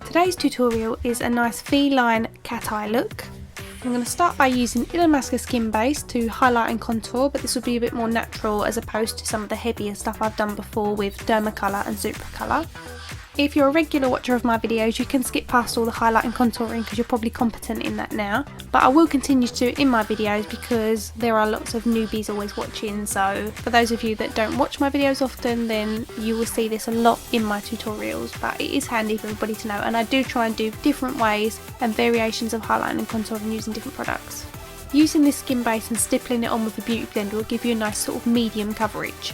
Today's tutorial is a nice feline cat eye look. I'm going to start by using Illamasqua Skin Base to highlight and contour, but this will be a bit more natural as opposed to some of the heavier stuff I've done before with Dermacolour and Supracolour. If you're a regular watcher of my videos, you can skip past all the highlight and contouring because you're probably competent in that now. But I will continue to do it in my videos because there are lots of newbies always watching, so for those of you that don't watch my videos often, then you will see this a lot in my tutorials. But it is handy for everybody to know, and I do try and do different ways and variations of highlighting and contouring using different products. Using this skin base and stippling it on with a beauty blender will give you a nice sort of medium coverage.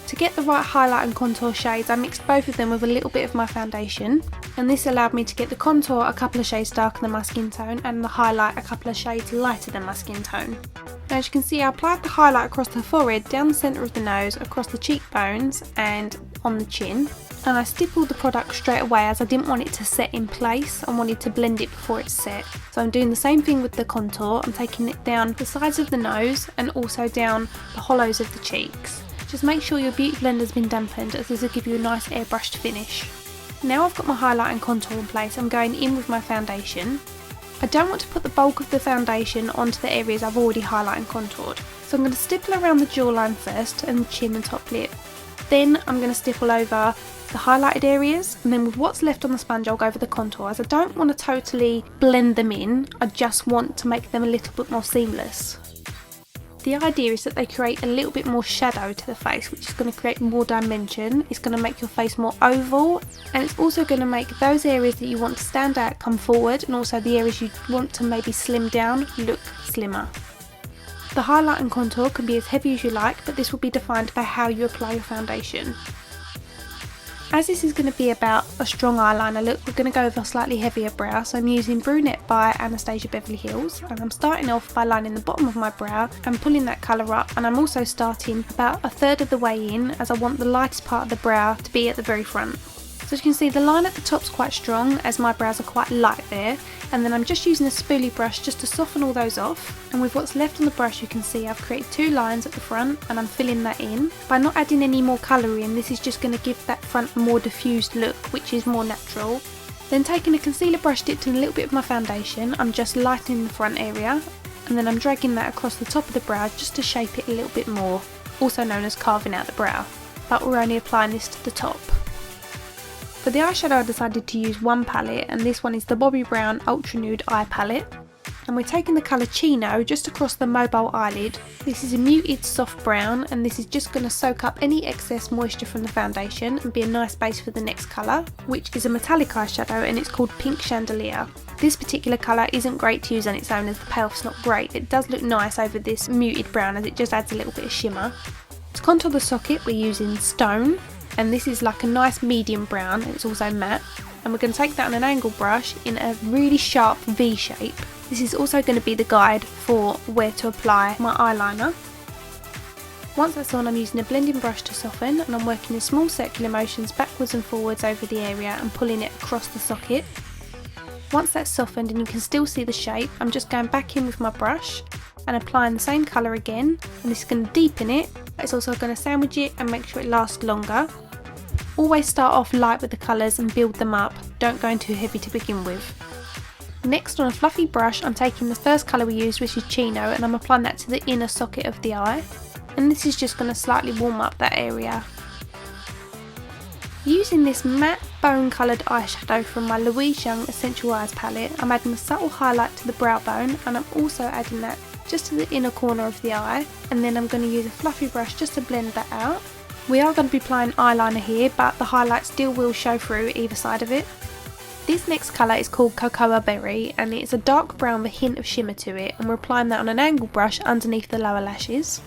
To get the right highlight and contour shades, I mixed both of them with a little bit of my foundation, and this allowed me to get the contour a couple of shades darker than my skin tone and the highlight a couple of shades lighter than my skin tone. Now, as you can see, I applied the highlight across the forehead, down the centre of the nose, across the cheekbones and on the chin, and I stippled the product straight away as I didn't want it to set in place. I wanted to blend it before it set. So I'm doing the same thing with the contour. I'm taking it down the sides of the nose and also down the hollows of the cheeks. Just make sure your beauty blender's been dampened, as this will give you a nice airbrushed finish. Now I've got my highlight and contour in place, I'm going in with my foundation. I don't want to put the bulk of the foundation onto the areas I've already highlighted and contoured. So I'm going to stipple around the jawline first and the chin and top lip. Then I'm going to stipple over the highlighted areas, and then with what's left on the sponge I'll go over the contour, as I don't want to totally blend them in, I just want to make them a little bit more seamless. The idea is that they create a little bit more shadow to the face, which is going to create more dimension. It's going to make your face more oval, and it's also going to make those areas that you want to stand out come forward, and also the areas you want to maybe slim down look slimmer. The highlight and contour can be as heavy as you like, but this will be defined by how you apply your foundation. As this is going to be about a strong eyeliner look, we're going to go with a slightly heavier brow, so I'm using Brunette by Anastasia Beverly Hills, and I'm starting off by lining the bottom of my brow and pulling that colour up, and I'm also starting about a third of the way in, as I want the lightest part of the brow to be at the very front. So as you can see, the line at the top's quite strong as my brows are quite light there, and then I'm just using a spoolie brush just to soften all those off, and with what's left on the brush you can see I've created two lines at the front and I'm filling that in. By not adding any more colour in, this is just going to give that front a more diffused look, which is more natural. Then taking a concealer brush dipped in a little bit of my foundation, I'm just lightening the front area, and then I'm dragging that across the top of the brow just to shape it a little bit more, also known as carving out the brow, but we're only applying this to the top. For the eyeshadow I decided to use one palette, and this one is the Bobbi Brown Ultra Nude Eye Palette. And we're taking the colour Chino just across the mobile eyelid. This is a muted soft brown, and this is just going to soak up any excess moisture from the foundation and be a nice base for the next colour, which is a metallic eyeshadow, and it's called Pink Chandelier. This particular colour isn't great to use on its own as the payoff's not great. It does look nice over this muted brown as it just adds a little bit of shimmer. To contour the socket we're using Stone, and this is like a nice medium brown, and it's also matte, and we're going to take that on an angle brush in a really sharp V shape. This is also going to be the guide for where to apply my eyeliner. Once that's on, I'm using a blending brush to soften, and I'm working in small circular motions backwards and forwards over the area and pulling it across the socket. Once that's softened and you can still see the shape, I'm just going back in with my brush and applying the same colour again, and this is going to deepen it, but it's also going to sandwich it and make sure it lasts longer. Always start off light with the colours and build them up, don't go in too heavy to begin with. Next, on a fluffy brush, I'm taking the first colour we used, which is Chino, and I'm applying that to the inner socket of the eye, and this is just going to slightly warm up that area. Using this matte bone coloured eyeshadow from my Louise Essential Eyes palette, I'm adding a subtle highlight to the brow bone, and I'm also adding that just to the inner corner of the eye, and then I'm going to use a fluffy brush just to blend that out. We are going to be applying eyeliner here, but the highlight still will show through either side of it. This next colour is called Cocoa Berry, and it's a dark brown with a hint of shimmer to it, and we're applying that on an angle brush underneath the lower lashes.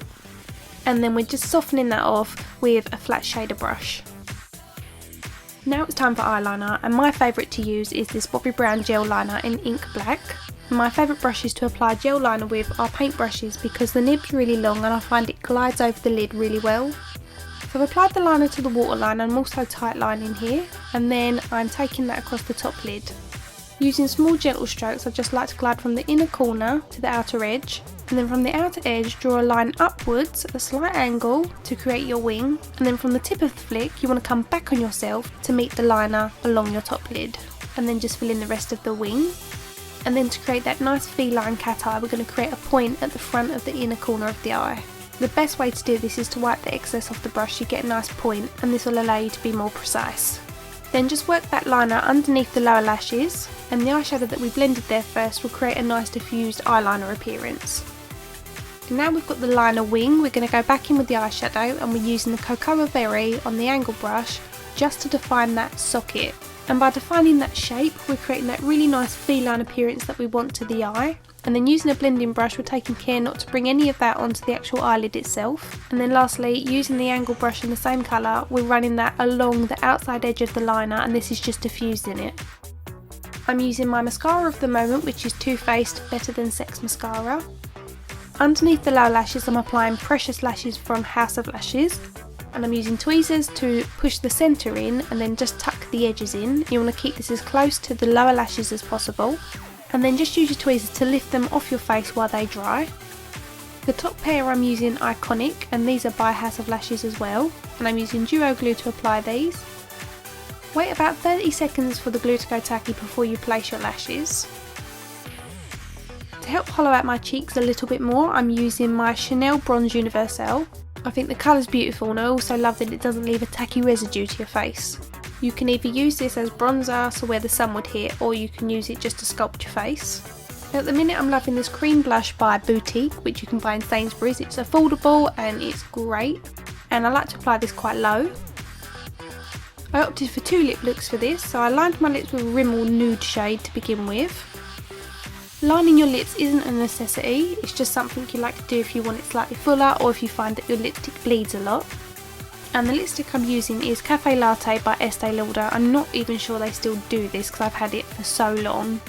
And then we're just softening that off with a flat shader brush. Now it's time for eyeliner, and my favourite to use is this Bobbi Brown gel liner in ink black. My favourite brushes to apply gel liner with are paintbrushes because the nib's really long and I find it glides over the lid really well. So I've applied the liner to the waterline, and I'm also tight lining here, and then I'm taking that across the top lid. Using small gentle strokes, I just like to glide from the inner corner to the outer edge, and then from the outer edge draw a line upwards at a slight angle to create your wing, and then from the tip of the flick you want to come back on yourself to meet the liner along your top lid, and then just fill in the rest of the wing. And then to create that nice feline cat eye, we're going to create a point at the front of the inner corner of the eye. The best way to do this is to wipe the excess off the brush. You get a nice point, and this will allow you to be more precise. Then just work that liner underneath the lower lashes, and the eyeshadow that we blended there first will create a nice diffused eyeliner appearance. And now we've got the liner wing, we're going to go back in with the eyeshadow, and we're using the Cocoa Berry on the angle brush just to define that socket. And by defining that shape, we're creating that really nice feline appearance that we want to the eye. And then using a blending brush, we're taking care not to bring any of that onto the actual eyelid itself. And then lastly, using the angle brush in the same colour, we're running that along the outside edge of the liner, and this is just diffusing it. I'm using my mascara of the moment, which is Too Faced Better Than Sex Mascara. Underneath the lower lashes, I'm applying Precious Lashes from House of Lashes. And I'm using tweezers to push the centre in and then just tuck the edges in. You want to keep this as close to the lower lashes as possible. And then just use your tweezers to lift them off your face while they dry. The top pair I'm using Iconic, and these are by House of Lashes as well. And I'm using Duo Glue to apply these. Wait about 30 seconds for the glue to go tacky before you place your lashes. To help hollow out my cheeks a little bit more, I'm using my Chanel Bronze Universel. I think the colour's beautiful, and I also love that it doesn't leave a tacky residue to your face. You can either use this as bronzer, so where the sun would hit, or you can use it just to sculpt your face. At the minute I'm loving this cream blush by Boutique, which you can buy in Sainsbury's. It's affordable and it's great, and I like to apply this quite low. I opted for two lip looks for this, so I lined my lips with a Rimmel Nude shade to begin with. Lining your lips isn't a necessity, it's just something you like to do if you want it slightly fuller or if you find that your lipstick bleeds a lot. And the lipstick I'm using is Cafe Latte by Estee Lauder. I'm not even sure they still do this because I've had it for so long.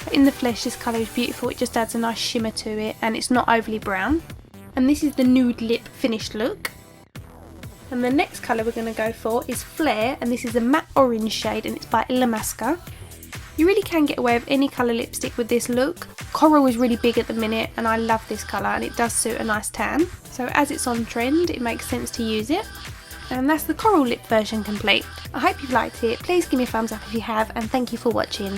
But in the flesh this colour is beautiful, it just adds a nice shimmer to it and it's not overly brown. And this is the nude lip finished look. And the next colour we're going to go for is Flare, and this is a matte orange shade and it's by Illamasqua. You really can get away with any colour lipstick with this look. Coral is really big at the minute and I love this colour and it does suit a nice tan. So as it's on trend, it makes sense to use it. And that's the coral lip version complete. I hope you've liked it. Please give me a thumbs up if you have, and thank you for watching.